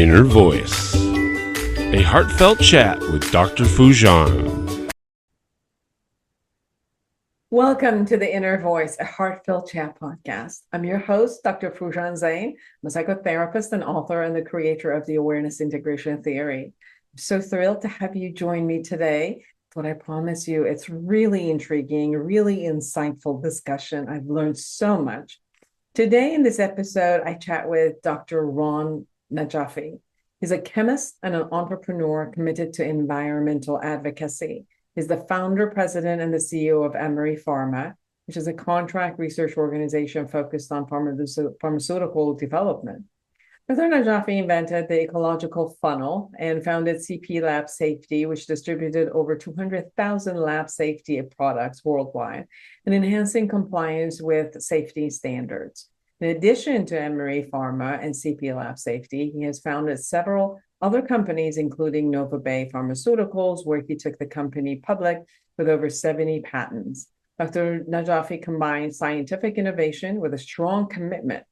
Inner Voice, a heartfelt chat with Dr. Foojan. Welcome to the Inner Voice, a heartfelt chat podcast. I'm your host, Dr. Foojan Zeine. I'm a psychotherapist and author and the creator of the Awareness Integration Theory. I'm so thrilled to have you join me today. What I promise you, it's really intriguing, really insightful discussion. I've learned so much. Today in this episode, I chat with Dr. Ramin Najafi. He's a chemist and an entrepreneur committed to environmental advocacy. He's the founder, president, and the CEO of Emery Pharma, which is a contract research organization focused on pharmaceutical development. Dr. Najafi invented the Ecological Funnel and founded CP Lab Safety, which distributed over 200,000 lab safety products worldwide and enhancing compliance with safety standards. In addition to Emery Pharma and CP Lab Safety, he has founded several other companies, including Nova Bay Pharmaceuticals, where he took the company public with over 70 patents. Dr. Najafi combines scientific innovation with a strong commitment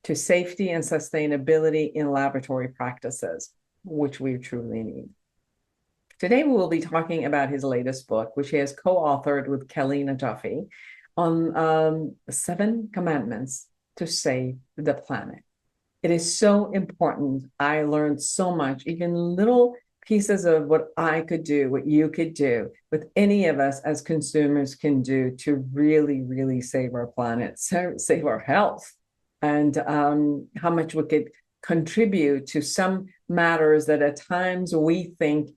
to safety and sustainability in laboratory practices, which we truly need. Today, we will be talking about his latest book, which he has co-authored with Kelley Najafi on 7 commandments to save the planet. It is so important. I learned so much, even little pieces of what I could do, what you could do, what any of us as consumers can do to really, really save our planet, save our health, and how much we could contribute to some matters that at times we think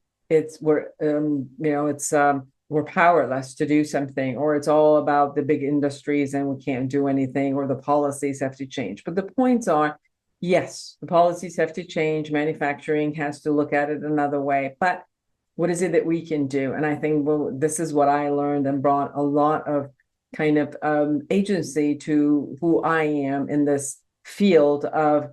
we're powerless to do something, or it's all about the big industries and we can't do anything, or the policies have to change. But the points are, yes, the policies have to change. Manufacturing has to look at it another way. But what is it that we can do? And I think, this is what I learned and brought a lot of kind of agency to who I am in this field of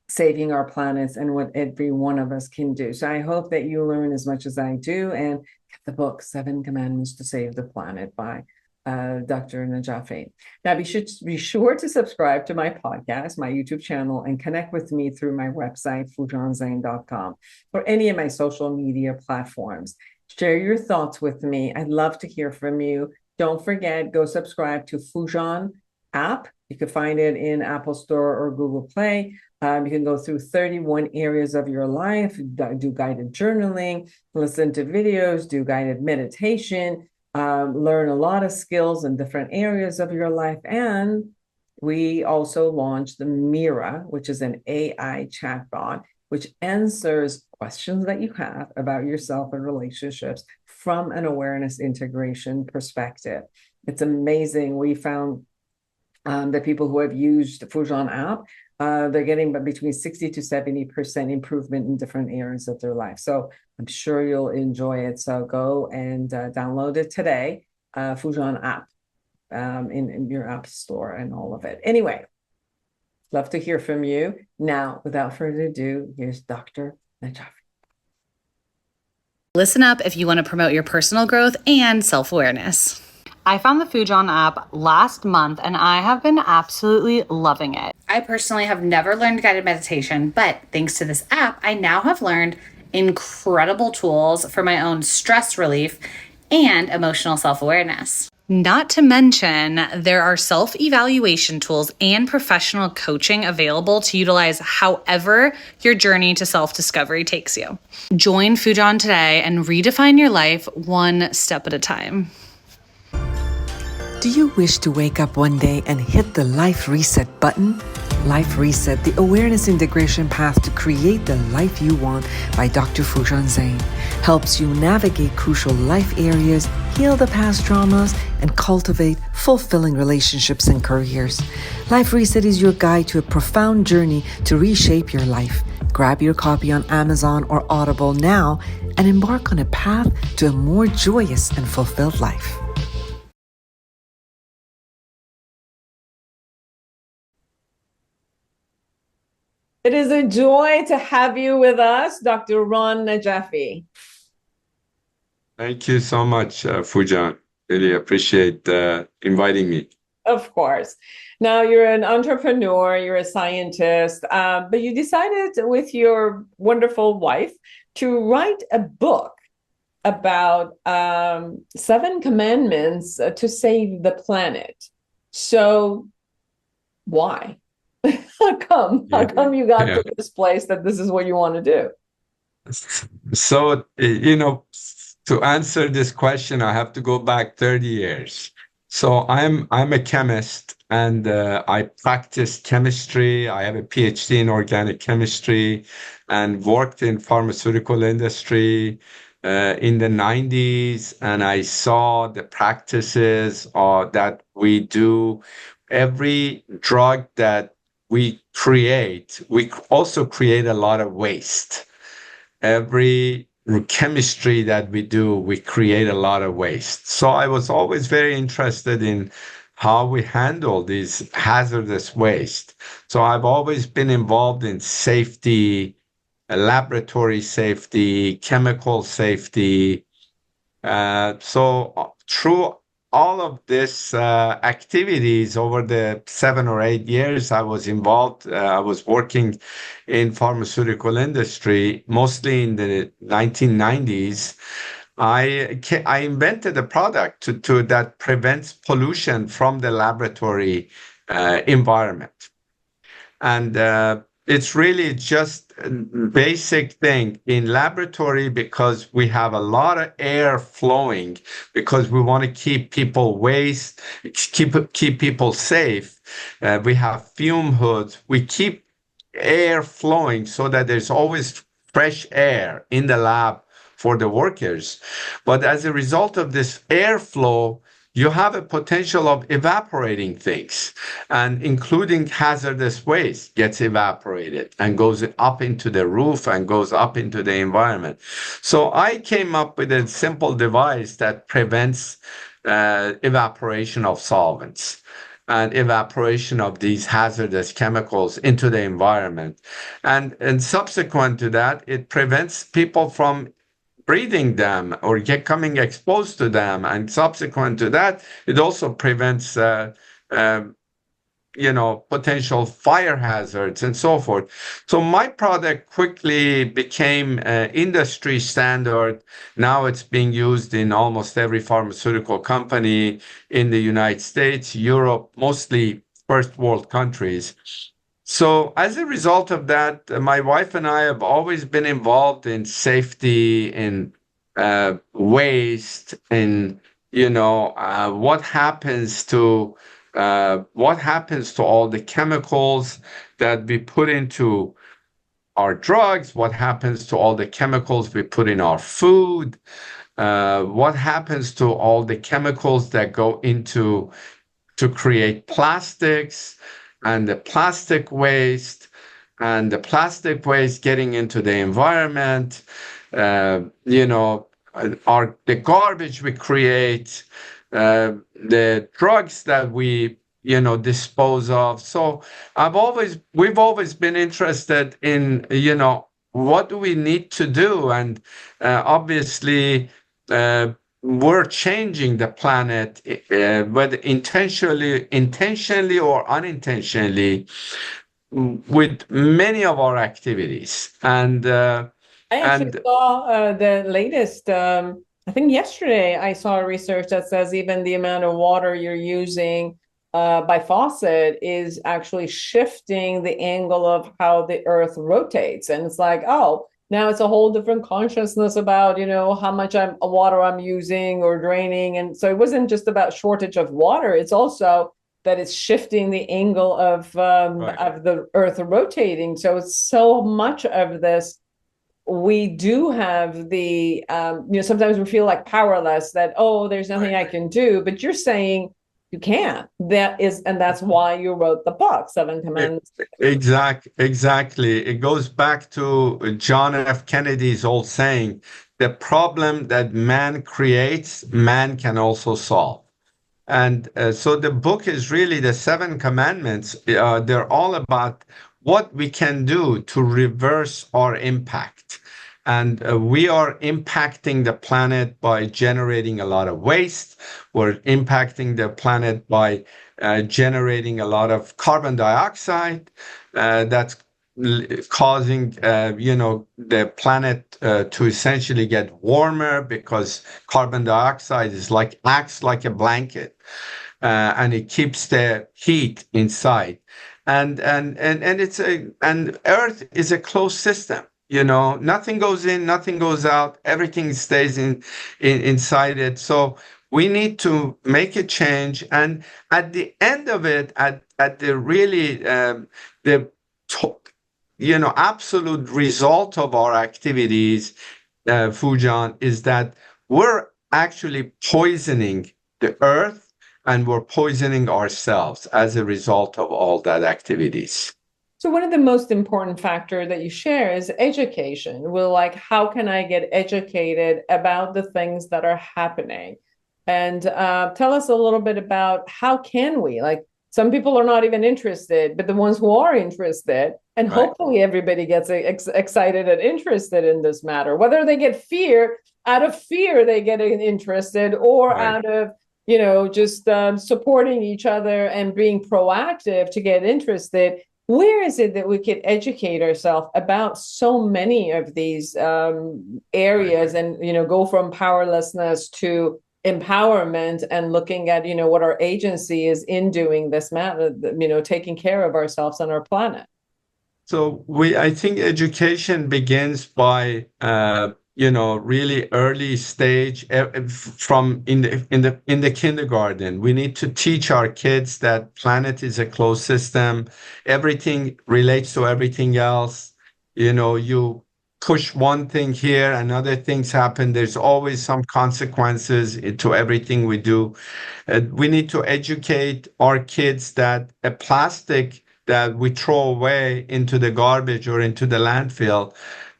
saving our planets and what every one of us can do. So I hope that you learn as much as I do and get the book, 7 Commandments to Save the Planet by Dr. Najafi. Now, be sure to subscribe to my podcast, my YouTube channel, and connect with me through my website, FoojanZeine.com, or any of my social media platforms. Share your thoughts with me. I'd love to hear from you. Don't forget, go subscribe to Foojan app. You can find it in Apple Store or Google Play. You can go through 31 areas of your life, do guided journaling, listen to videos, do guided meditation, learn a lot of skills in different areas of your life. And we also launched the Mira, which is an AI chatbot, which answers questions that you have about yourself and relationships from an awareness integration perspective. It's amazing. We found that people who have used the Foojan app, they're getting between 60 to 70% improvement in different areas of their life. So I'm sure you'll enjoy it. So go and download it today, Foojan app in your app store and all of it. Anyway, love to hear from you. Now, without further ado, here's Dr. Najafi. Listen up if you want to promote your personal growth and self-awareness. I found the Foojan app last month and I have been absolutely loving it. I personally have never learned guided meditation, but thanks to this app, I now have learned incredible tools for my own stress relief and emotional self-awareness. Not to mention, there are self-evaluation tools and professional coaching available to utilize however your journey to self-discovery takes you. Join Foojan today and redefine your life one step at a time. Do you wish to wake up one day and hit the Life Reset button? Life Reset, the awareness integration path to create the life you want by Dr. Foojan Zeine, helps you navigate crucial life areas, heal the past traumas, and cultivate fulfilling relationships and careers. Life Reset is your guide to a profound journey to reshape your life. Grab your copy on Amazon or Audible now and embark on a path to a more joyous and fulfilled life. It is a joy to have you with us, Dr. Ramin Najafi. Thank you so much, Foojan. Really appreciate inviting me. Of course. Now you're an entrepreneur, you're a scientist, but you decided with your wonderful wife to write a book about 7 commandments to save the planet. So why? How come you got to this place that this is what you want to do? So, to answer this question, I have to go back 30 years. So I'm a chemist and I practice chemistry. I have a PhD in organic chemistry and worked in pharmaceutical industry in the 90s. And I saw the practices that we do. Every drug that we create, we also create a lot of waste. Every chemistry that we do, we create a lot of waste. So I was always very interested in how we handle these hazardous waste. So I've always been involved in safety, laboratory safety, chemical safety. So through all of this activities over the 7 or 8 years I was involved, I was working in pharmaceutical industry, mostly in the 1990s. I invented a product that prevents pollution from the laboratory environment. And it's really just a basic thing in laboratory because we have a lot of air flowing because we want to keep people keep people safe. We have fume hoods. We keep air flowing so that there's always fresh air in the lab for the workers. But as a result of this airflow, you have a potential of evaporating things, and including hazardous waste gets evaporated and goes up into the roof and goes up into the environment. So I came up with a simple device that prevents evaporation of solvents and evaporation of these hazardous chemicals into the environment. And subsequent to that, it prevents people from breathing them or coming exposed to them, and subsequent to that, it also prevents potential fire hazards and so forth. So my product quickly became industry standard. Now it's being used in almost every pharmaceutical company in the United States, Europe, mostly first world countries. So as a result of that, my wife and I have always been involved in safety, in waste, in what happens to all the chemicals that we put into our drugs, what happens to all the chemicals we put in our food, what happens to all the chemicals that go into to create plastics, and the plastic waste, and the plastic waste getting into the environment, the garbage we create, the drugs that we dispose of. So we've always been interested in what do we need to do, and obviously we're changing the planet, whether intentionally or unintentionally, with many of our activities. And I actually saw the latest. I think yesterday I saw research that says even the amount of water you're using by faucet is actually shifting the angle of how the Earth rotates, and it's like, oh, now it's a whole different consciousness about, how much water I'm using or draining. And so it wasn't just about shortage of water. It's also that it's shifting the angle of the Earth rotating. So it's so much of this. We do have the, sometimes we feel like powerless, that, oh, there's nothing I can do. But you're saying you can't. And that's why you wrote the book, 7 Commandments. Exactly. It goes back to John F. Kennedy's old saying, the problem that man creates, man can also solve. And so the book is really the 7 Commandments. They're all about what we can do to reverse our impact. And we are impacting the planet by generating a lot of waste. We're impacting the planet by generating a lot of carbon dioxide that's causing, the planet to essentially get warmer, because carbon dioxide acts like a blanket, and it keeps the heat inside. And Earth is a closed system. Nothing goes in, nothing goes out. Everything stays inside it. So we need to make a change. And at the end of it, at the really absolute result of our activities, Foojan, is that we're actually poisoning the earth, and we're poisoning ourselves as a result of all that activities. So one of the most important factors that you share is education. Well, like, how can I get educated about the things that are happening? And tell us a little bit about how can we, like, some people are not even interested, but the ones who are interested, and Right. hopefully everybody gets excited and interested in this matter, whether they get out of fear, they get interested, or Right. out of, just supporting each other and being proactive to get interested. Where is it that we could educate ourselves about so many of these areas, and, go from powerlessness to empowerment, and looking at, what our agency is in doing this matter, taking care of ourselves and our planet? So I think education begins by, really early stage, from in the kindergarten. We need to teach our kids that planet is a closed system. Everything relates to everything else. You push one thing here and other things happen. There's always some consequences to everything we do. We need to educate our kids that a plastic that we throw away into the garbage or into the landfill,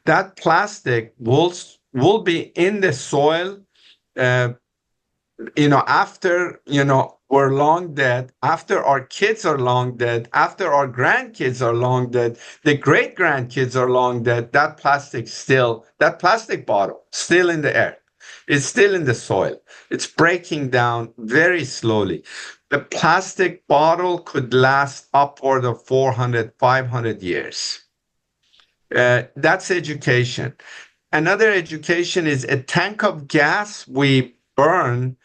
that plastic will be in the soil, after, we're long dead, after our kids are long dead, after our grandkids are long dead, the great grandkids are long dead. That plastic bottle still in the air. It's still in the soil. It's breaking down very slowly. The plastic bottle could last upward of 400, 500 years. That's education. Another education is a tank of gas we burn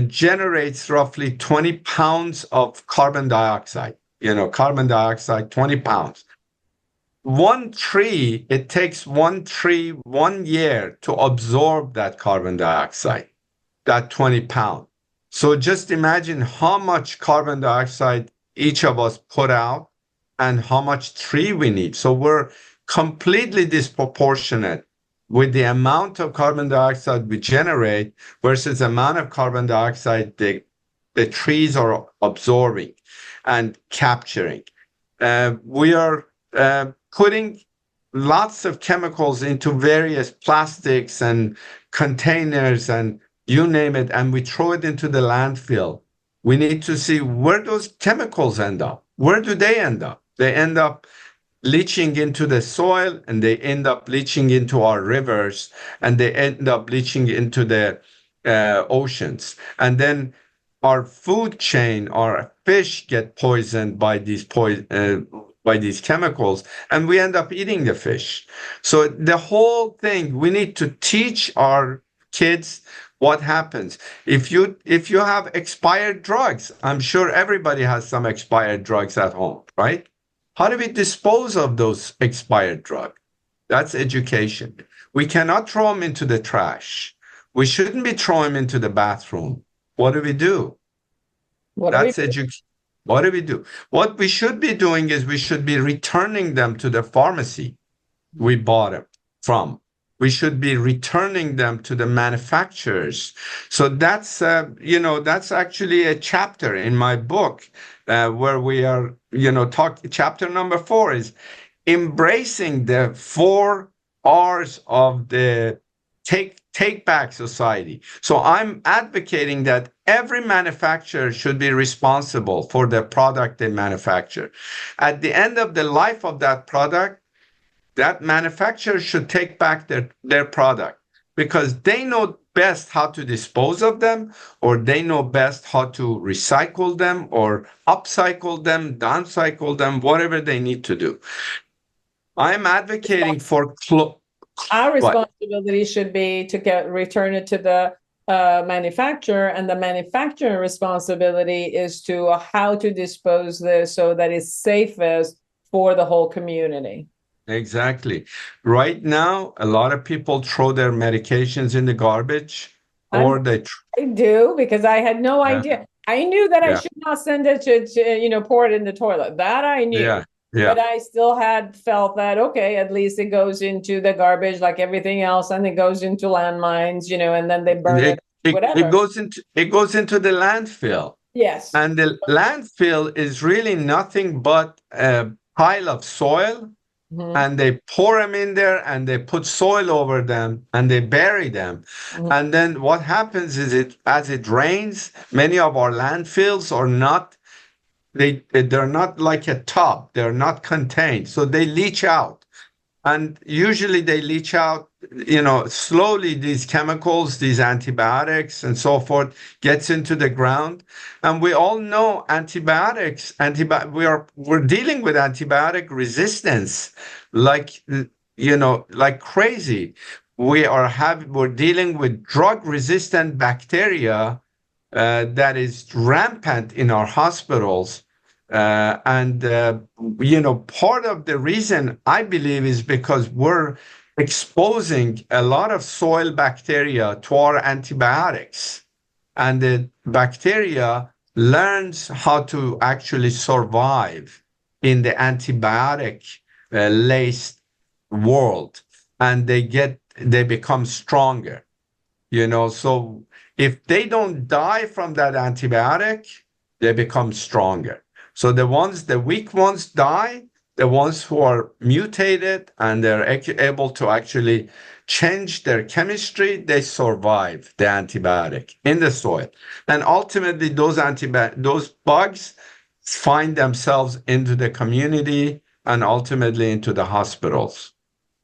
generates roughly 20 pounds of carbon dioxide. 20 pounds. It takes one tree 1 year to absorb that carbon dioxide, that 20 pounds. So just imagine how much carbon dioxide each of us put out and how much tree we need. So we're completely disproportionate with the amount of carbon dioxide we generate versus the amount of carbon dioxide the trees are absorbing and capturing. We are putting lots of chemicals into various plastics and containers and you name it, and we throw it into the landfill. We need to see where those chemicals end up. Where do they end up? They end up leaching into the soil, and they end up leaching into our rivers, and they end up leaching into the oceans. And then our food chain, our fish get poisoned by these chemicals, and we end up eating the fish. So the whole thing, we need to teach our kids what happens if you have expired drugs. I'm sure everybody has some expired drugs at home, right? How do we dispose of those expired drugs? That's education. We cannot throw them into the trash. We shouldn't be throwing them into the bathroom. What do we do? That's education. What do we do? What we should be doing is we should be returning them to the pharmacy we bought them from. We should be returning them to the manufacturers. So that's actually a chapter in my book where we are, chapter number 4 is embracing the 4 R's of the take back society. So I'm advocating that every manufacturer should be responsible for the product they manufacture. At the end of the life of that product, that manufacturer should take back their product, because they know best how to dispose of them, or they know best how to recycle them or upcycle them, downcycle them, whatever they need to do. I'm advocating for Our what? responsibility should be to return it to the manufacturer, and the manufacturer responsibility is to how to dispose this so that it's safest for the whole community. Exactly. Right now, a lot of people throw their medications in the garbage, or they I do, because I had no idea. I knew that I should not send it to pour it in the toilet. That I knew. Yeah. But I still had felt that, okay, at least it goes into the garbage like everything else, and it goes into landmines, and then they burn it, whatever. It goes into the landfill. Yes. And the landfill is really nothing but a pile of soil. Mhm. And they pour them in there, and they put soil over them, and they bury them. Mhm. And then what happens is, as it rains, many of our landfills are not, they're not like a tub. They're not contained. So they leach out. And usually they leach out, slowly. These chemicals, these antibiotics and so forth, gets into the ground. And we all know antibiotics, we're dealing with antibiotic resistance like crazy. We're dealing with drug resistant bacteria that is rampant in our hospitals. Part of the reason, I believe, is because we're exposing a lot of soil bacteria to our antibiotics, and the bacteria learns how to actually survive in the antibiotic laced world, and they become stronger. So if they don't die from that antibiotic, they become stronger. So the weak ones die. The ones who are mutated and they're able to actually change their chemistry, they survive the antibiotic in the soil. And ultimately, those bugs find themselves into the community and ultimately into the hospitals.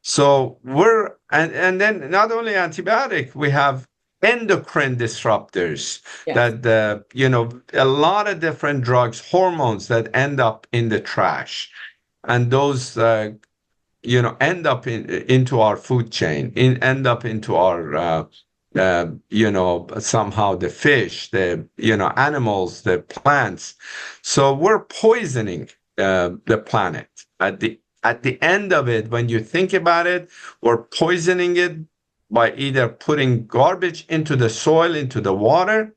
So and then not only antibiotic, we have endocrine disruptors. Yes. That a lot of different drugs, hormones that end up in the trash, and those end up into our food chain, end up into our somehow the fish, the animals, the plants. So we're poisoning the planet. At the end of it, when you think about it, we're poisoning it by either putting garbage into the soil, into the water,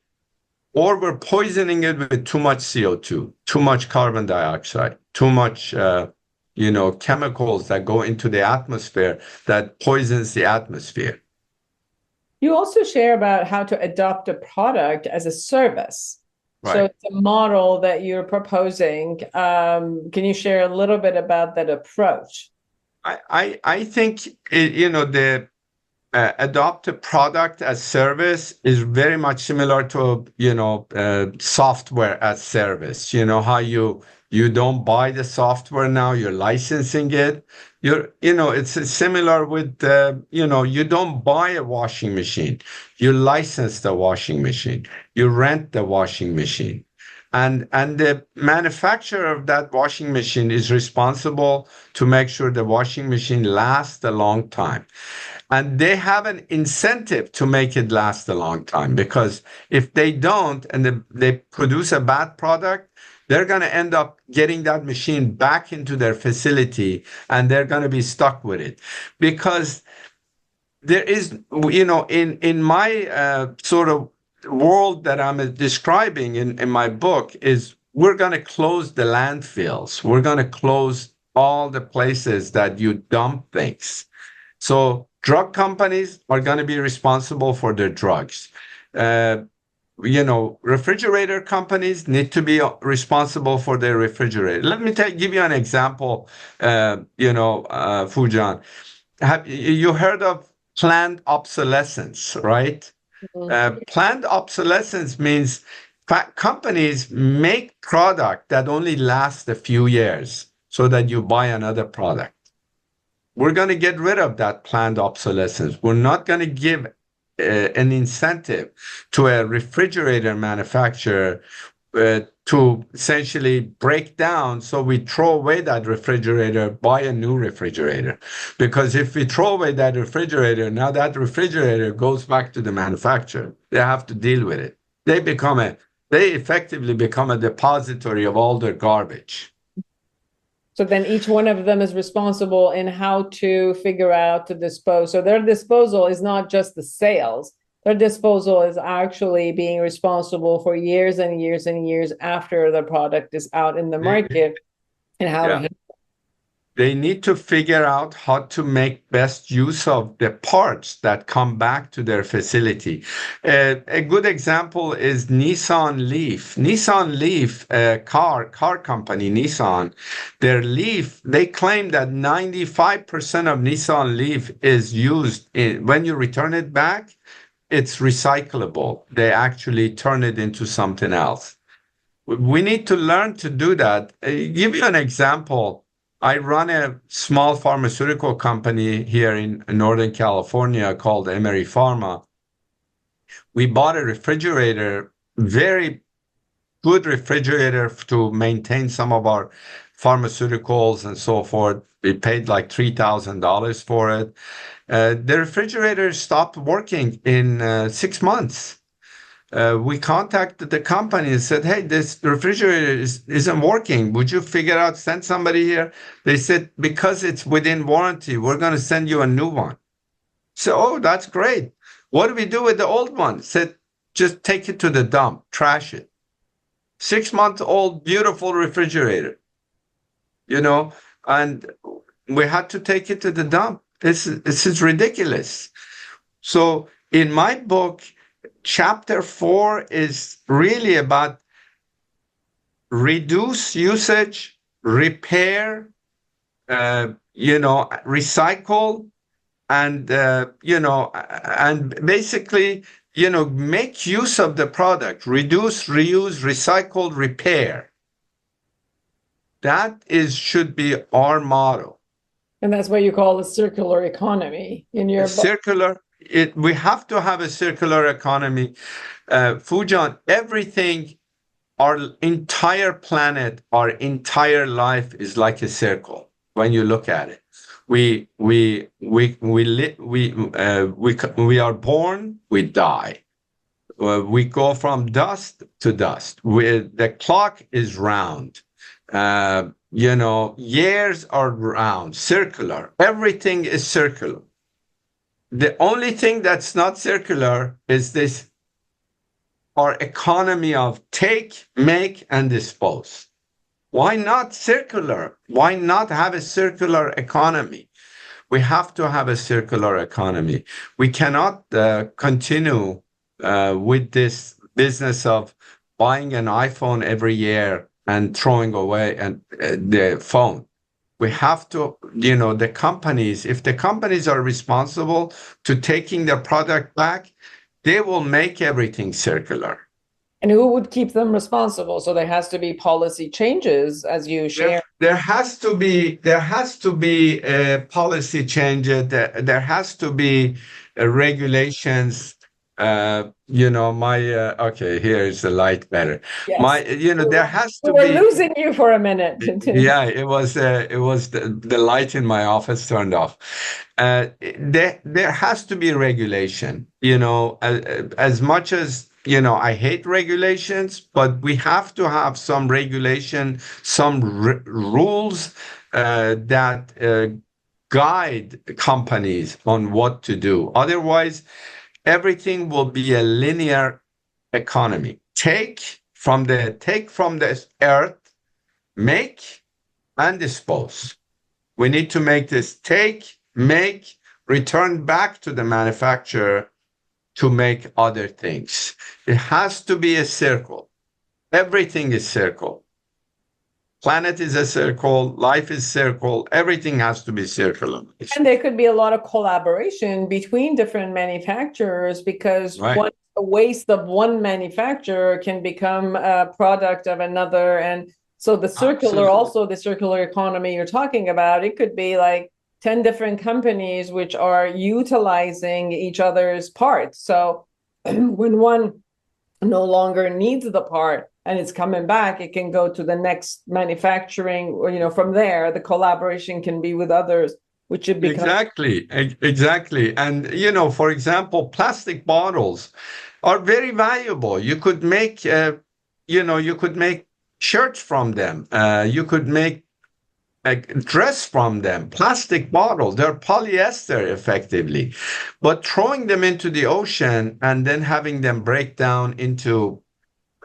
or we're poisoning it with too much CO2, too much carbon dioxide, too much, chemicals that go into the atmosphere that poisons the atmosphere. You also share about how to adopt a product as a service. Right. So it's a model that you're proposing. Can you share a little bit about that approach? I think, the adopt a product as service is very much similar to software as service. How you don't buy the software now, you're licensing it. It's similar with you don't buy a washing machine, you license the washing machine, you rent the washing machine, and the manufacturer of that washing machine is responsible to make sure the washing machine lasts a long time. And they have an incentive to make it last a long time, because if they don't and they produce a bad product, they're going to end up getting that machine back into their facility, and they're going to be stuck with it. Because there is, in my sort of world that I'm describing in my book, is we're going to close the landfills. We're going to close all the places that you dump things. So drug companies are going to be responsible for their drugs. Refrigerator companies need to be responsible for their refrigerator. Let me give you an example. Foojan, have you heard of planned obsolescence, right? Mm-hmm. Planned obsolescence means companies make product that only lasts a few years so that you buy another product. we're going to get rid of that planned obsolescence. We're not going to give an incentive to a refrigerator manufacturer to essentially break down. So we throw away that refrigerator, buy a new refrigerator. Because if we throw away that refrigerator, now that refrigerator goes back to the manufacturer. They have to deal with it. They effectively become a depository of all their garbage. So then each one of them is responsible in how to figure out to dispose. So their disposal is not just the sales. Their disposal is actually being responsible for years and years and years after the product is out in the market and how to. They need to figure out how to make best use of the parts that come back to their facility. A good example is Nissan Leaf. Nissan Leaf, car company, Nissan, their Leaf, they claim that 95% of Nissan Leaf is used when you return it back, it's recyclable. They actually turn it into something else. We need to learn to do that. Give you an example. I run a small pharmaceutical company here in Northern California called Emery Pharma. We bought a refrigerator, very good refrigerator to maintain some of our pharmaceuticals and so forth. We paid like $3,000 for it. The refrigerator stopped working in 6 months. We contacted the company and said, hey, this refrigerator isn't working. Would you send somebody here? They said, because it's within warranty, we're going to send you a new one. So, oh, that's great. What do we do with the old one? Said, just take it to the dump, trash it. 6-month-old, beautiful refrigerator, and we had to take it to the dump. This is ridiculous. So in my book, Chapter 4 is really about reduce usage, repair, recycle, and and basically, make use of the product. Reduce, reuse, recycle, repair. That should be our motto. And that's what you call a circular economy in your book. We have to have a circular economy. Foojan, everything, our entire planet, our entire life is like a circle when you look at it. We are born, we die. We go from dust to dust. The clock is round. Years are round, circular. Everything is circular. The only thing that's not circular is our economy of take, make, and dispose. Why not circular? Why not have a circular economy? We have to have a circular economy. We cannot continue with this business of buying an iPhone every year and throwing away the phone. We have to, the companies, if the companies are responsible to taking their product back, they will make everything circular. And who would keep them responsible? So there has to be policy changes, as you share. There has to be a policy change. There has to be regulations. Okay, here's the light better. Yes. There has to be. We're losing you for a minute. Yeah, it was the light in my office turned off. There has to be regulation. As much as I hate regulations, but we have to have some regulation, some rules that guide companies on what to do. Otherwise, everything will be a linear economy. Take from the earth, make, and dispose. We need to make this take, make, return back to the manufacturer to make other things. It has to be a circle. Everything is circle. Planet is a circle, life is circle, everything has to be circular. And there could be a lot of collaboration between different manufacturers because a waste of one manufacturer can become a product of another. And so the circular economy you're talking about, it could be like 10 different companies which are utilizing each other's parts. So when one no longer needs the part and it's coming back, it can go to the next manufacturing, or, from there, the collaboration can be with others, which should become. Exactly. And, for example, plastic bottles are very valuable. You could make, you could make shirts from them. You could make a dress from them. Plastic bottles, they're polyester effectively. But throwing them into the ocean and then having them break down into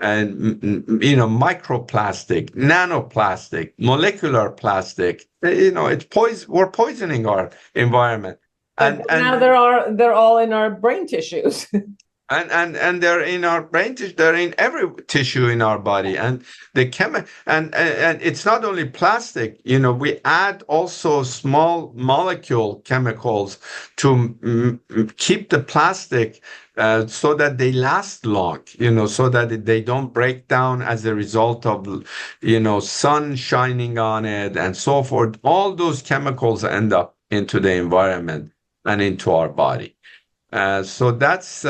microplastic, nanoplastic, molecular plastic, we're poisoning our environment. And now they're all in our brain tissues. And they're in our brain tissue, they're in every tissue in our body. And and it's not only plastic, we add also small molecule chemicals to keep the plastic so that they last long, so that they don't break down as a result of, sun shining on it and so forth. All those chemicals end up into the environment and into our body. So that's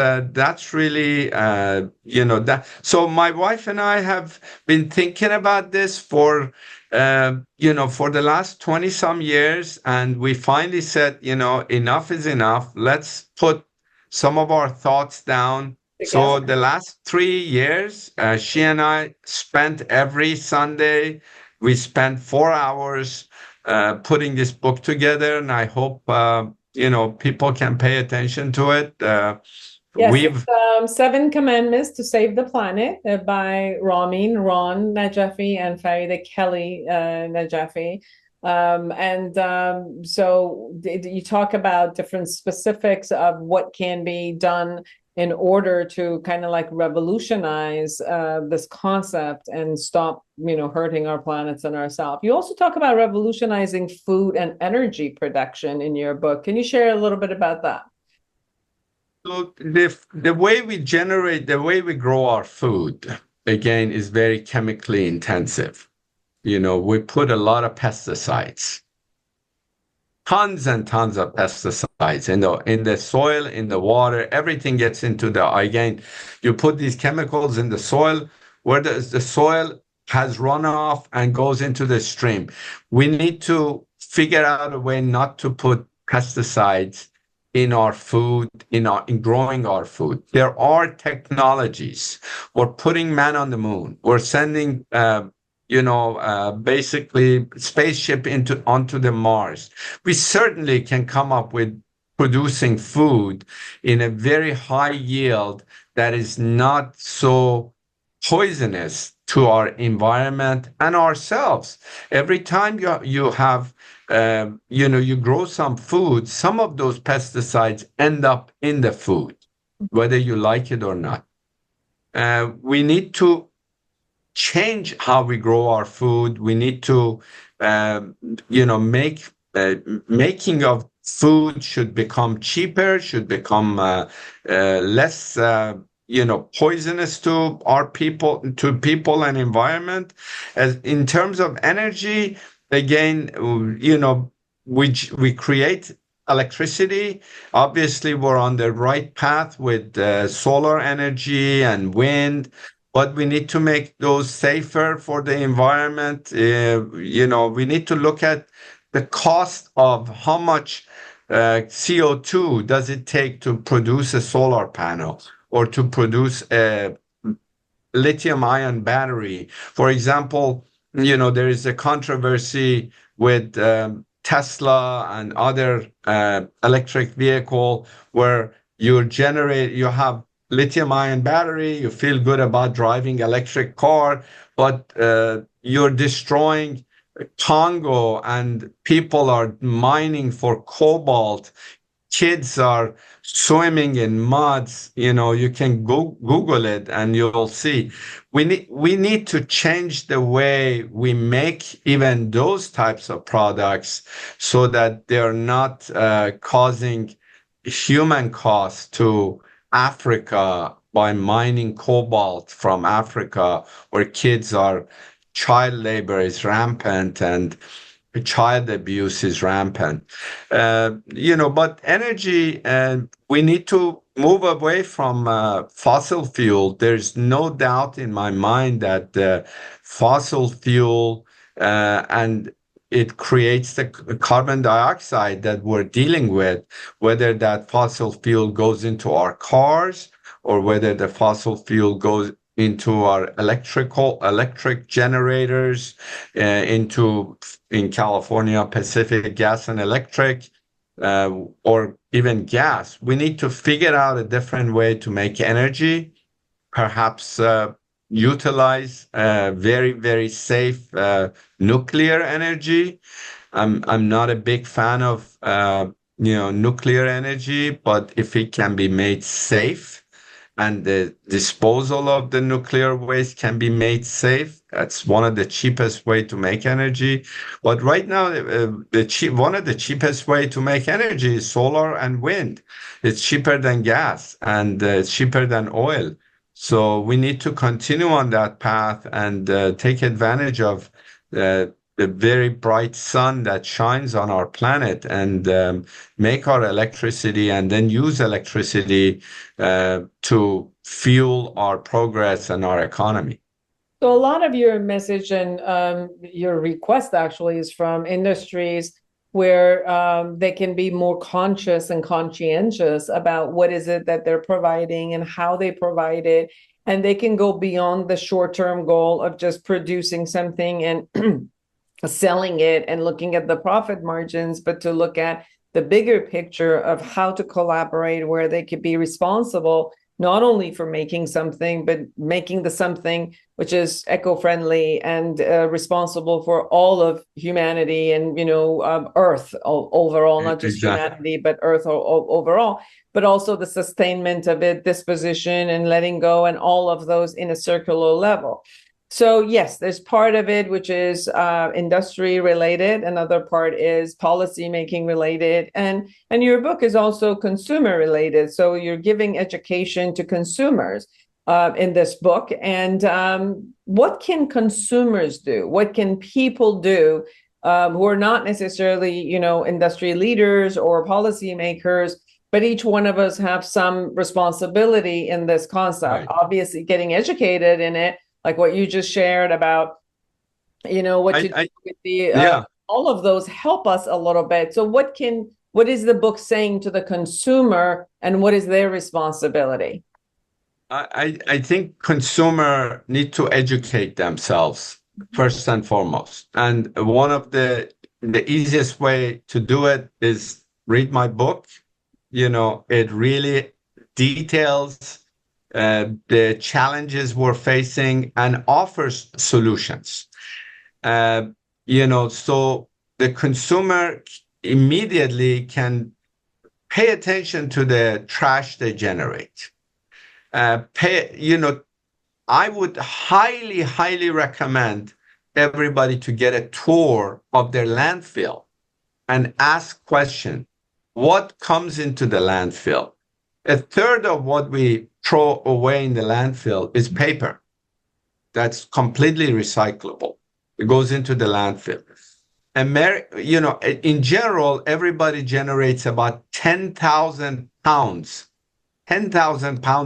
really, that. So my wife and I have been thinking about this for the last 20 some years. And we finally said, enough is enough. Let's put some of our thoughts down. Together. So the last 3 years, she and I spent every Sunday, we spent 4 hours putting this book together. And I hope, people can pay attention to it. Yes, it's 7 Commandments to Save the Planet by Ramin, Najafi, and Kelley Najafi. So you talk about different specifics of what can be done in order to kind of like revolutionize this concept and stop, hurting our planets and ourselves. You also talk about revolutionizing food and energy production in your book. Can you share a little bit about that? So the way we grow our food, again, is very chemically intensive. We put a lot of pesticides. Tons and tons of pesticides in the soil, in the water, everything gets into again, you put these chemicals in the soil where the soil has runoff and goes into the stream. We need to figure out a way not to put pesticides in our food, in growing our food. There are technologies. We're putting man on the moon. We're sending basically spaceship onto the Mars. We certainly can come up with producing food in a very high yield that is not so poisonous to our environment and ourselves. Every time you have, you grow some food, some of those pesticides end up in the food, whether you like it or not. We need to change how we grow our food. We need to, making of food should become cheaper, should become less, poisonous to people and environment. As in terms of energy, again, we create electricity. Obviously, we're on the right path with solar energy and wind. But we need to make those safer for the environment. We need to look at the cost of how much CO2 does it take to produce a solar panel or to produce a lithium-ion battery. For example, there is a controversy with Tesla and other electric vehicle where you have lithium-ion battery, you feel good about driving electric car, but you're destroying Congo and people are mining for cobalt. Kids are swimming in muds. You can Google it and you'll see. We need to change the way we make even those types of products so that they're not causing human cost to Africa by mining cobalt from Africa, where child labor is rampant, and child abuse is rampant. But energy, we need to move away from fossil fuel. There's no doubt in my mind that fossil fuel and it creates the carbon dioxide that we're dealing with, whether that fossil fuel goes into our cars or whether the fossil fuel goes into our electric generators, in California, Pacific Gas and Electric, or even gas. We need to figure out a different way to make energy, perhaps utilize very, very safe nuclear energy. I'm not a big fan of nuclear energy, but if it can be made safe and the disposal of the nuclear waste can be made safe, that's one of the cheapest way to make energy. But right now, one of the cheapest way to make energy is solar and wind. It's cheaper than gas and it's cheaper than oil. So we need to continue on that path and take advantage of the very bright sun that shines on our planet and make our electricity and then use electricity to fuel our progress and our economy. So a lot of your message and your request actually is from industries where they can be more conscious and conscientious about what is it that they're providing and how they provide it. And they can go beyond the short-term goal of just producing something and selling it and looking at the profit margins, but to look at the bigger picture of how to collaborate, where they could be responsible not only for making something, but making the something which is eco-friendly and responsible for all of humanity and, Earth overall, not just humanity, but Earth overall, but also the sustainment of it, disposition and letting go and all of those in a circular level. So yes, there's part of it which is industry related. Another part is policy making related, and your book is also consumer related. So you're giving education to consumers in this book. And what can consumers do? What can people do who are not necessarily, industry leaders or policy makers, but each one of us have some responsibility in this concept? Right. Obviously, getting educated in it, like what you just shared about, what you do with the, all of those help us a little bit. So what is the book saying to the consumer and what is their responsibility? I think consumer need to educate themselves first and foremost. And one of the easiest way to do it is read my book. It really details the challenges we're facing and offers solutions. So the consumer immediately can pay attention to the trash they generate. I would highly, highly recommend everybody to get a tour of their landfill and ask questions. What comes into the landfill? A third of what we throw away in the landfill is paper. That's completely recyclable. It goes into the landfill. In general, everybody generates about 10,000 pounds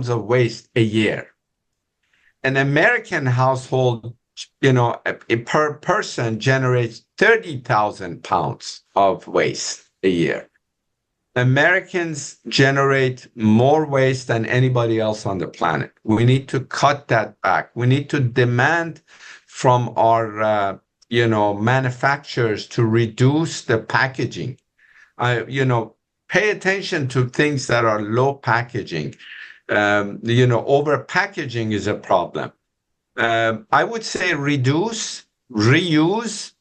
of waste a year. An American household, per person generates 30,000 pounds of waste a year. Americans generate more waste than anybody else on the planet. We need to cut that back. We need to demand from our, manufacturers to reduce the packaging. Pay attention to things that are low packaging. Over packaging is a problem. I would say reduce, reuse,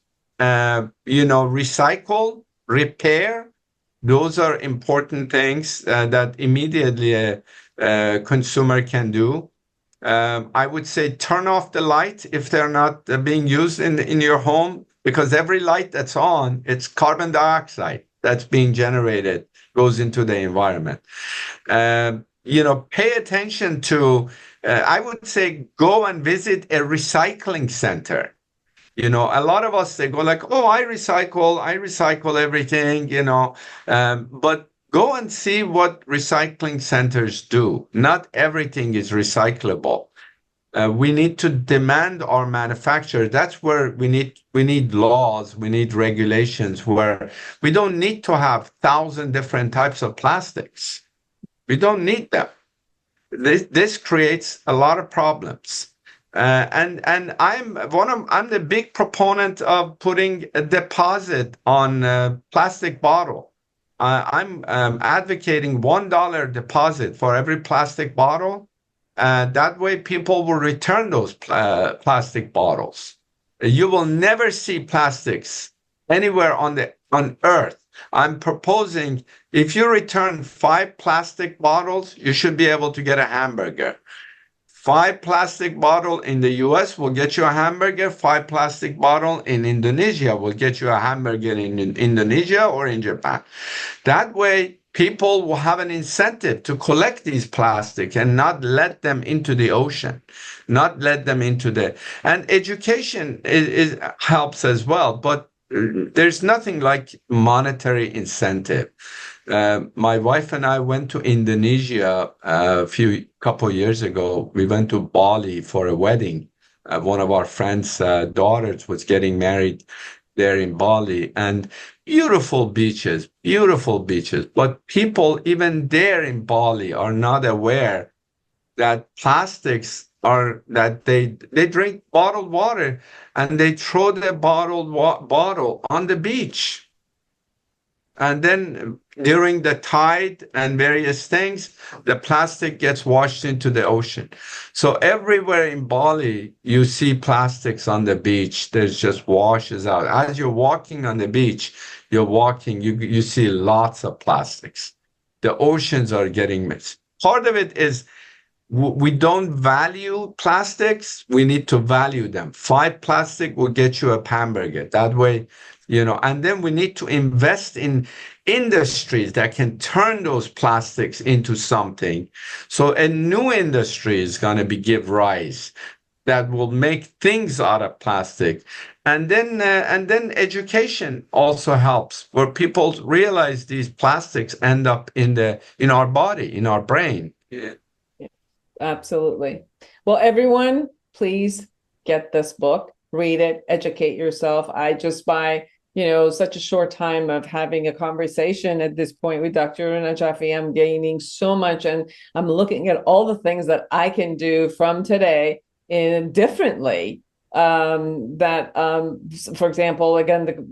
recycle, repair. Those are important things that immediately a consumer can do. I would say turn off the light if they're not being used in your home, because every light that's on, it's carbon dioxide that's being generated, goes into the environment. Pay attention to, I would say, go and visit a recycling center. A lot of us, they go like, oh, I recycle everything, but go and see what recycling centers do. Not everything is recyclable. We need to demand our manufacturer. That's where we need laws, we need regulations, where we don't need to have 1,000 different types of plastics. We don't need them. This creates a lot of problems. And I'm the big proponent of putting a deposit on a plastic bottle. I'm advocating $1 deposit for every plastic bottle. That way, people will return those plastic bottles. You will never see plastics anywhere on Earth. I'm proposing if you return 5 plastic bottles, you should be able to get a hamburger. 5 plastic bottle in the US will get you a hamburger. 5 plastic bottle in Indonesia will get you a hamburger in Indonesia or in Japan. That way, people will have an incentive to collect these plastic and not let them into the ocean, not let them into and education is helps as well, but there's nothing like monetary incentive. My wife and I went to Indonesia a couple years ago. We went to Bali for a wedding. One of our friends' daughters was getting married there in Bali, and beautiful beaches. But people even there in Bali are not aware that plastics that they drink bottled water and they throw the bottle on the beach. And then during the tide and various things, the plastic gets washed into the ocean. So everywhere in Bali, you see plastics on the beach. There's just washes out. As you're walking on the beach, you see lots of plastics. The oceans are getting mixed. Part of it is we don't value plastics. We need to value them. 5 plastic will get you a hamburger. That way, and then we need to invest in industries that can turn those plastics into something. So a new industry is going to give rise that will make things out of plastic. And then education also helps, where people realize these plastics end up in our body, in our brain. Yeah, absolutely. Well, everyone, please get this book, read it, educate yourself. I just by such a short time of having a conversation at this point with Dr. Najafi, I'm gaining so much, and I'm looking at all the things that I can do from today differently. For example, again,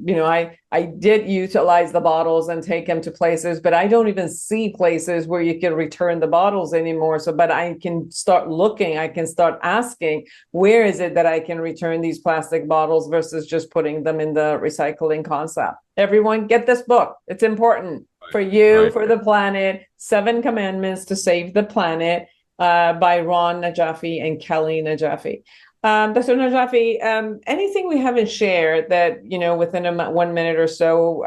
I did utilize the bottles and take them to places, but I don't even see places where you can return the bottles anymore. But I can start looking, I can start asking, where is it that I can return these plastic bottles versus just putting them in the recycling concept? Everyone, get this book. It's important for you, for the planet. 7 Commandments to Save the Planet by Ron Najafi and Kelley Najafi. Dr. Najafi, anything we haven't shared that, within 1 minute or so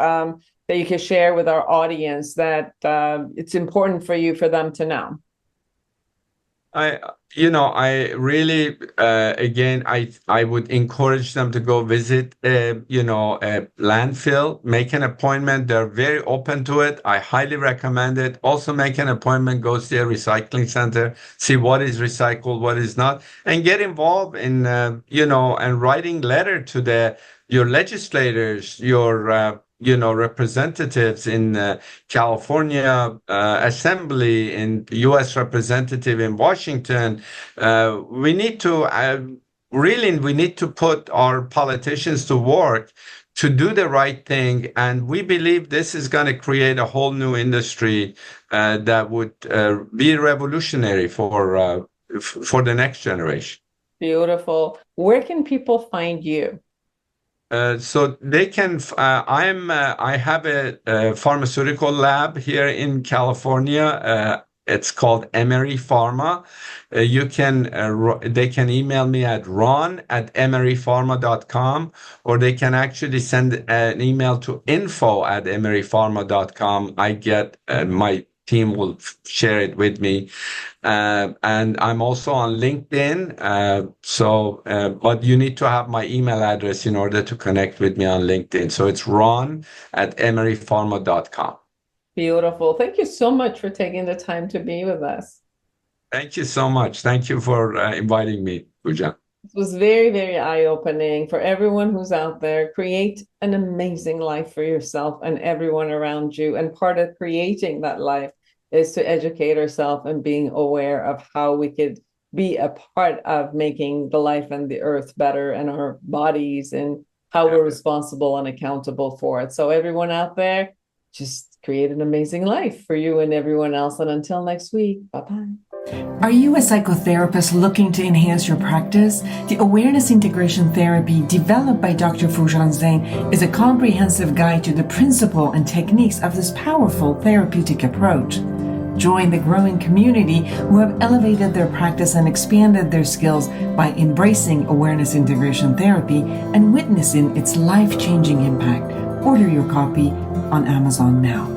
that you can share with our audience that it's important for them to know? I really, again, I would encourage them to go visit, a landfill, make an appointment. They're very open to it. I highly recommend it. Also make an appointment, go see a recycling center, see what is recycled, what is not, and get involved in, and writing letter to your legislators, your, representatives in California Assembly, in U.S. representative in Washington. We need to put our politicians to work to do the right thing. And we believe this is going to create a whole new industry that would be revolutionary for the next generation. Beautiful. Where can people find you? So they can. I have a pharmaceutical lab here in California. It's called Emery Pharma. They can email me at ron@emerypharma.com, or they can actually send an email to info@emerypharma.com. I get my team will share it with me. And I'm also on LinkedIn. But you need to have my email address in order to connect with me on LinkedIn. So it's ron@emerypharma.com. Beautiful. Thank you so much for taking the time to be with us. Thank you so much. Thank you for inviting me, Foojan. It was very, very eye-opening for everyone who's out there. Create an amazing life for yourself and everyone around you. And part of creating that life is to educate ourselves and being aware of how we could be a part of making the life and the earth better and our bodies and how we're responsible and accountable for it. So everyone out there, just create an amazing life for you and everyone else. And until next week, bye-bye. Are you a psychotherapist looking to enhance your practice? The Awareness Integration Therapy developed by Dr. Foojan Zeine is a comprehensive guide to the principle and techniques of this powerful therapeutic approach. Join the growing community who have elevated their practice and expanded their skills by embracing Awareness Integration Therapy and witnessing its life-changing impact. Order your copy on Amazon now.